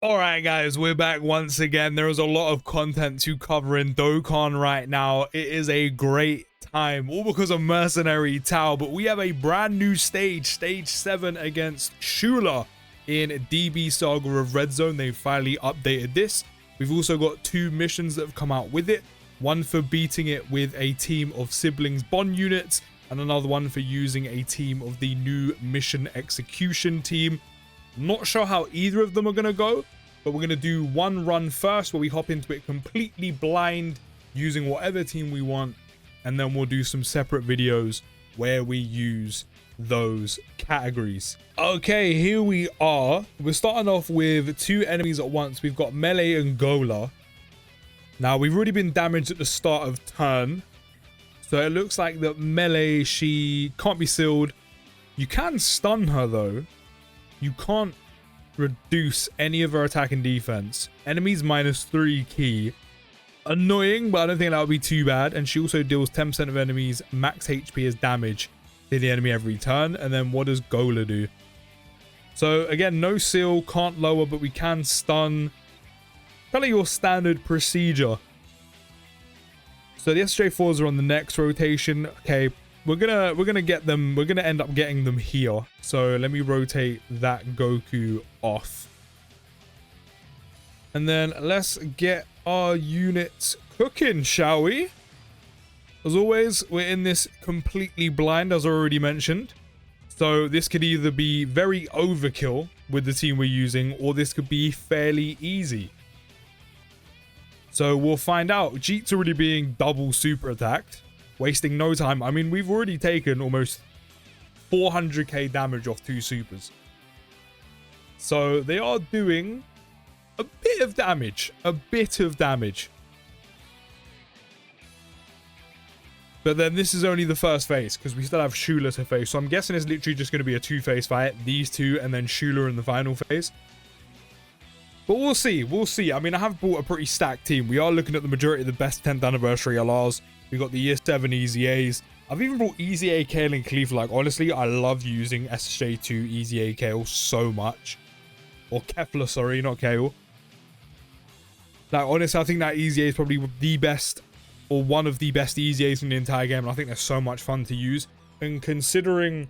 All right, guys, we're back once again. There is a lot of content to cover in Dokkan right now. It is a great time, all because of Mercenary Tao, but we have a brand new stage, stage 7 against Shula in DB Saga of Red Zone. They finally updated this. We've also got 2 missions that have come out with it. One for beating it with a team of siblings bond units, and another one for using a team of the new mission execution team. Not sure how either of them are going to go, but we're going to do one run first where we hop into it completely blind using whatever team we want, and then we'll do some separate videos where we use those categories. Okay, here we are. We're starting off with 2 enemies at once. We've got Melee and Gola. Now, we've already been damaged at the start of turn, so it looks like that Melee, she can't be sealed. You can stun her though. You can't reduce any of her attack and defense. Enemies -3 key. Annoying, but I don't think that would be too bad. And she also deals 10% of enemies max HP as damage to the enemy every turn. And then what does Gola do? So again, no seal, can't lower, but we can stun. Kind of your standard procedure. So the SJ4s are on the next rotation. Okay, we're gonna get them. We're gonna end up getting them here. So let me rotate that Goku off, and then let's get our units cooking, shall we? As always, we're in this completely blind, as I already mentioned. So this could either be very overkill with the team we're using, or this could be fairly easy. So we'll find out. Jeet's already being double super attacked, wasting no time. I mean, we've already taken almost 400k damage off 2 supers. So they are doing a bit of damage. But then this is only the first phase, because we still have Shula to face. So I'm guessing it's literally just going to be a 2-phase fight. These 2 and then Shula in the final phase. But we'll see. We'll see. I mean, I have bought a pretty stacked team. We are looking at the majority of the best 10th anniversary LRs. We got the year 7 Easy A's. I've even brought Easy A, Kale, and Khalifa. Like, honestly, I love using SJ2 Easy A, Kale so much. Or Kefla, sorry, not Kale. Like, honestly, I think that Easy A is probably the best, or one of the best Easy A's in the entire game. And I think they're so much fun to use. And considering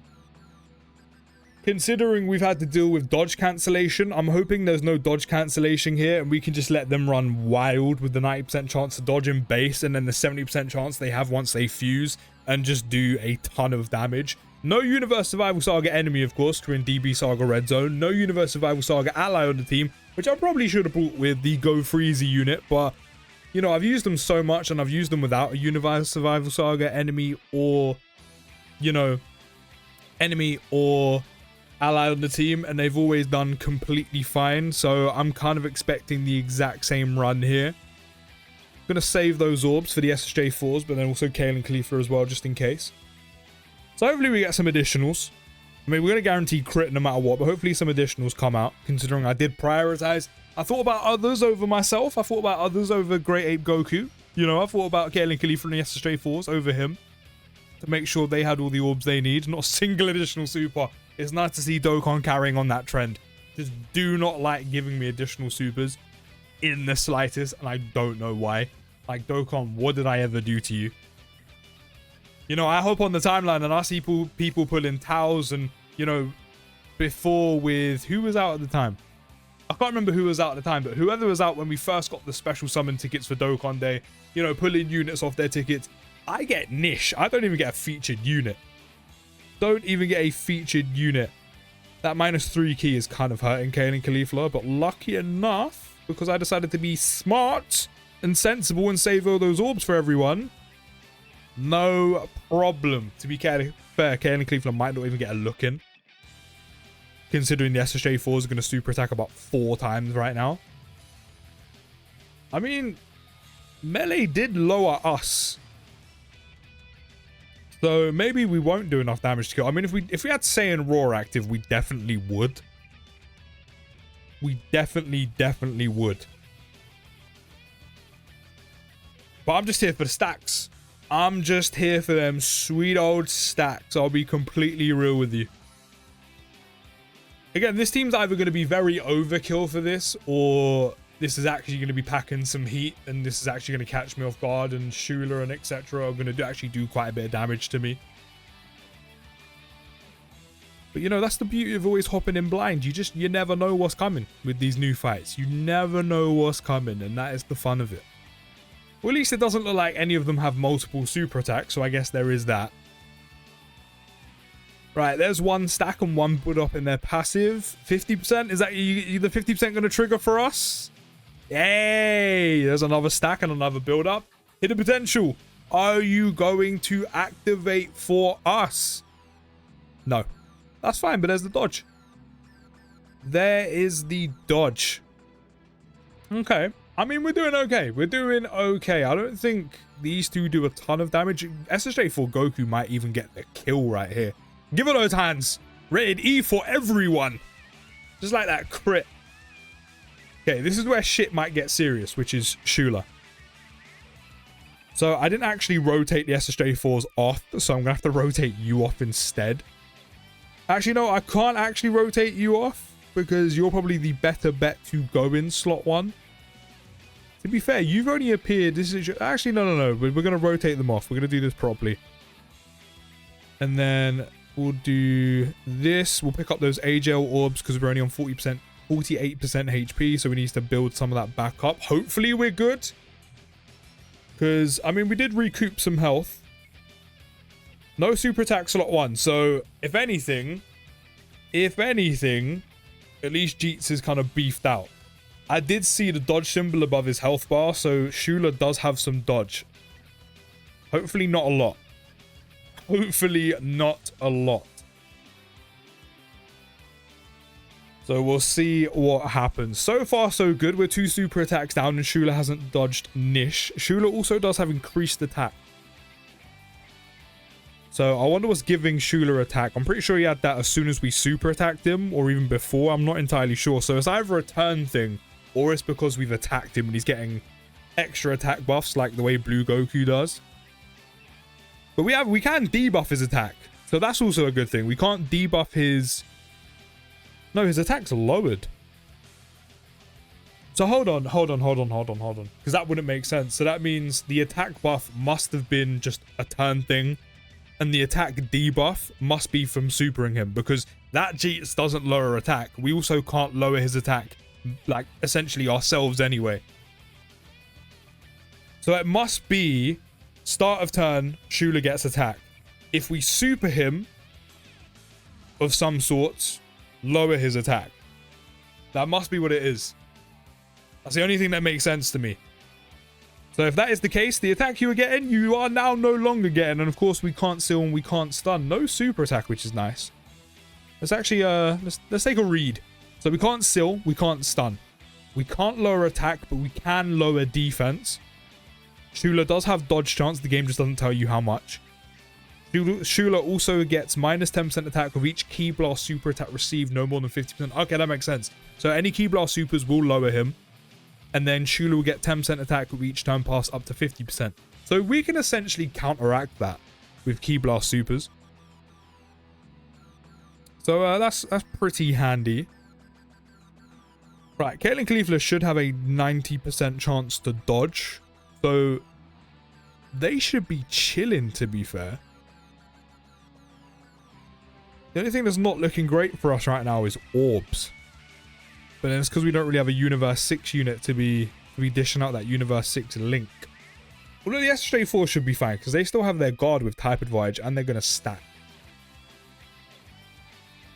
we've had to deal with dodge cancellation, I'm hoping there's no dodge cancellation here, and we can just let them run wild with the 90% chance to dodge in base, and then the 70% chance they have once they fuse, and just do a ton of damage. No Universe Survival Saga enemy, of course, because we're in DB Saga Red Zone. No Universe Survival Saga ally on the team, which I probably should have brought with the Go Freezy unit, but, you know, I've used them so much, and I've used them without a Universe Survival Saga enemy, or, you know, enemy or ally on the team, and they've always done completely fine. So I'm kind of expecting the exact same run here. I'm gonna save those orbs for the SJ4s, but then also Kale and Khalifa as well, just in case. So hopefully we get some additionals. I mean, we're gonna guarantee crit no matter what, but hopefully some additionals come out, considering I did prioritize. I thought about others over myself. I thought about others over Great Ape Goku. You know, I thought about Kale and Khalifa and the SJ4s over him, to make sure they had all the orbs they need. Not a single additional super. It's nice to see Dokkan carrying on that trend. Just do not like giving me additional supers in the slightest, and I don't know why. Like, Dokkan, what did I ever do to you? You know, I hop on the timeline and I see people pulling Taos, and, you know, before with... Who was out at the time? I can't remember who was out at the time, but whoever was out when we first got the special summon tickets for Dokkan Day, you know, pulling units off their tickets. I get niche. I don't even get a featured unit. Don't even get a featured unit. That -3 key is kind of hurting Kale and Khalifa, but lucky enough, because I decided to be smart and sensible and save all those orbs for everyone, no problem. To be fair, Kale and Khalifa might not even get a look in, considering the SJ4s are going to super attack about 4 times right now. I mean, Melee did lower us, so maybe we won't do enough damage to kill. I mean, if we had Saiyan Roar active, we definitely would. We definitely would. But I'm just here for the stacks. I'm just here for them sweet old stacks. I'll be completely real with you. Again, this team's either going to be very overkill for this, or this is actually going to be packing some heat, and this is actually going to catch me off guard, and Shula and etc. are going to actually do quite a bit of damage to me. But, you know, that's the beauty of always hopping in blind. You never know what's coming with these new fights. You never know what's coming, and that is the fun of it. Well, at least it doesn't look like any of them have multiple super attacks, so I guess there is that. Right, there's one stack and one put up in their passive. 50%? Is that the 50% going to trigger for us? Yay! There's another stack and another build up. Hidden potential. Are you going to activate for us? No. That's fine, but there's the dodge. There is the dodge. Okay. I mean, we're doing okay. We're doing okay. I don't think these two do a ton of damage. SSJ4 Goku might even get the kill right here. Give it those hands. Rated E for everyone. Just like that crit. Okay, this is where shit might get serious, which is Shula. So I didn't actually rotate the SSJ4s off, so I'm going to have to rotate you off instead. Actually, no, I can't actually rotate you off because you're probably the better bet to go in slot 1. To be fair, you've only appeared. This is actually no. We're going to rotate them off. We're going to do this properly. And then we'll do this. We'll pick up those AGL orbs because we're only on 48% HP. So we need to build some of that back up. Hopefully we're good. Because, I mean, we did recoup some health. No super attack slot 1. So, if anything, at least Jeets is kind of beefed out. I did see the dodge symbol above his health bar, so Shula does have some dodge. Hopefully not a lot. Hopefully not a lot. So we'll see what happens. So far, so good. We're 2 super attacks down, and Shula hasn't dodged Nish. Shula also does have increased attack. So I wonder what's giving Shula attack. I'm pretty sure he had that as soon as we super attacked him, or even before. I'm not entirely sure. So it's either a turn thing, or it's because we've attacked him and he's getting extra attack buffs like the way Blue Goku does. But we can debuff his attack. So that's also a good thing. We can't debuff his... No, his attack's lowered. So hold on. Because that wouldn't make sense. So that means the attack buff must have been just a turn thing. And the attack debuff must be from supering him. Because that Jeets doesn't lower attack. We also can't lower his attack. Like, essentially ourselves anyway. So it must be... Start of turn, Shula gets attack. If we super him... Of some sorts... Lower his attack. That must be what it is. That's the only thing that makes sense to me. So if that is the case, the attack you were getting, you are now no longer getting. And of course, we can't seal and we can't stun. No super attack, which is nice. Let's actually, let's take a read. So we can't seal, we can't stun. We can't lower attack, but we can lower defense. Shula does have dodge chance. The game just doesn't tell you how much. Shula also gets minus 10% attack with each Ki Blast super attack received no more than 50%. Okay, that makes sense. So any Ki Blast supers will lower him. And then Shula will get 10% attack with each turn pass up to 50%. So we can essentially counteract that with Ki Blast supers. So that's pretty handy. Right, Caitlyn Caulifla should have a 90% chance to dodge. So they should be chilling, to be fair. The only thing that's not looking great for us right now is orbs. But then it's because we don't really have a Universe 6 unit to be dishing out that Universe 6 link. Although the SJ4 should be fine, because they still have their guard with type advantage, and they're going to stack.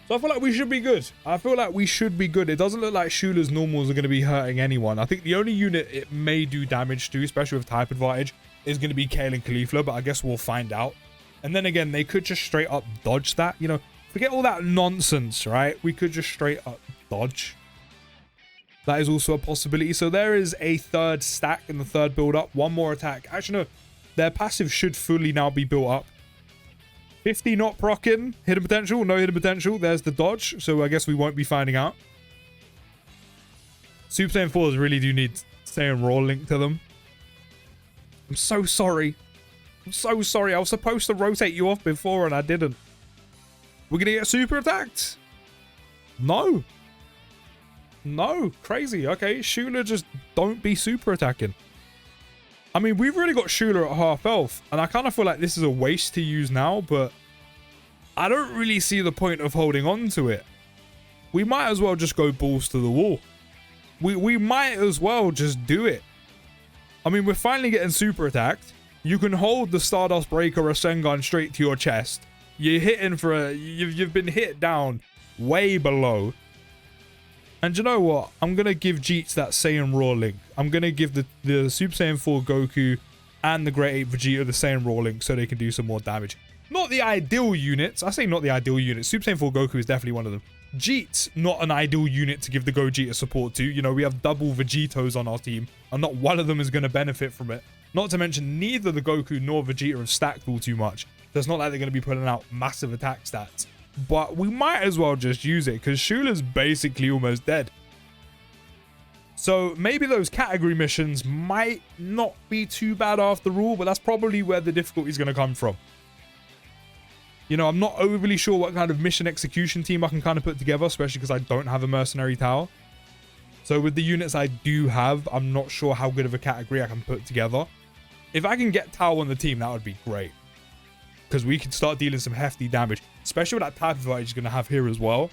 So I feel like we should be good. It doesn't look like Shula's normals are going to be hurting anyone. I think the only unit it may do damage to, especially with type advantage, is going to be Caitlyn Caulifla, but I guess we'll find out. And then again, they could just straight up dodge that, you know. Forget all that nonsense, right? We could just straight up dodge. That is also a possibility. So there is a third stack in the third build up. One more attack. Actually, no. Their passive should fully now be built up. 50 not proccing. Hidden potential. No hidden potential. There's the dodge. So I guess we won't be finding out. Super Saiyan 4s really do need Saiyan Raw link to them. I'm so sorry. I'm so sorry. I was supposed to rotate you off before and I didn't. We're going to get super attacked. No. No. Crazy. Okay, Shula, just don't be super attacking. I mean, we've really got Shula at half health, and I kind of feel like this is a waste to use now, but I don't really see the point of holding on to it. We might as well just go balls to the wall. We might as well just do it. I mean, we're finally getting super attacked. You can hold the Stardust Breaker or Rasengan straight to your chest. You're hitting for a... You've been hit down way below. And you know what? I'm going to give Jeets that Saiyan Raw link. I'm going to give the Super Saiyan 4 Goku and the Great Ape Vegeta the Saiyan Raw link so they can do some more damage. Not the ideal units. I say not the ideal units. Super Saiyan 4 Goku is definitely one of them. Jeets, not an ideal unit to give the Gogeta support to. You know, we have double Vegetos on our team, and not one of them is going to benefit from it. Not to mention, neither the Goku nor Vegeta have stacked all too much. So it's not like they're going to be putting out massive attack stats. But we might as well just use it, because Shula's basically almost dead. So maybe those category missions might not be too bad after all, but that's probably where the difficulty is going to come from. You know, I'm not overly sure what kind of mission execution team I can kind of put together, especially because I don't have a mercenary tower. So with the units I do have, I'm not sure how good of a category I can put together. If I can get Tao on the team, that would be great. Because we can start dealing some hefty damage, especially with that type of fight he's going to have here as well.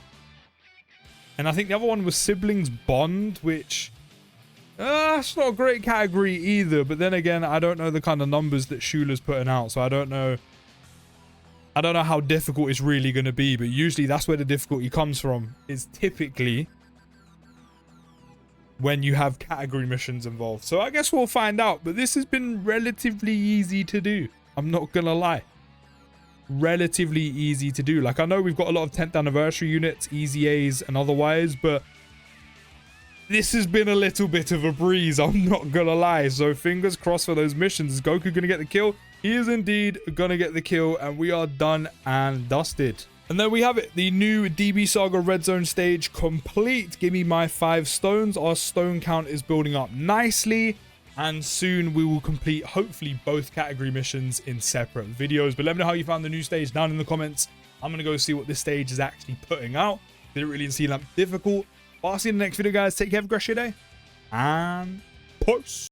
And I think the other one was Siblings Bond, which... it's not a great category either. But then again, I don't know the kind of numbers that Shula's putting out, so I don't know how difficult it's really going to be, but usually that's where the difficulty comes from. Is typically when you have category missions involved. So I guess we'll find out, but this has been relatively easy to do. I'm not going to lie. Relatively easy to do. Like, I know we've got a lot of 10th anniversary units, easy A's and otherwise, but this has been a little bit of a breeze. I'm not going to lie. So fingers crossed for those missions. Is Goku going to get the kill? He is indeed going to get the kill, and we are done and dusted. And there we have it. The new DB Saga Red Zone stage complete. Give me my 5 stones. Our stone count is building up nicely. And soon we will complete, hopefully, both category missions in separate videos. But let me know how you found the new stage down in the comments. I'm going to go see what this stage is actually putting out. Didn't really seem that difficult. But I'll see you in the next video, guys. Take care. Have a great day. And peace.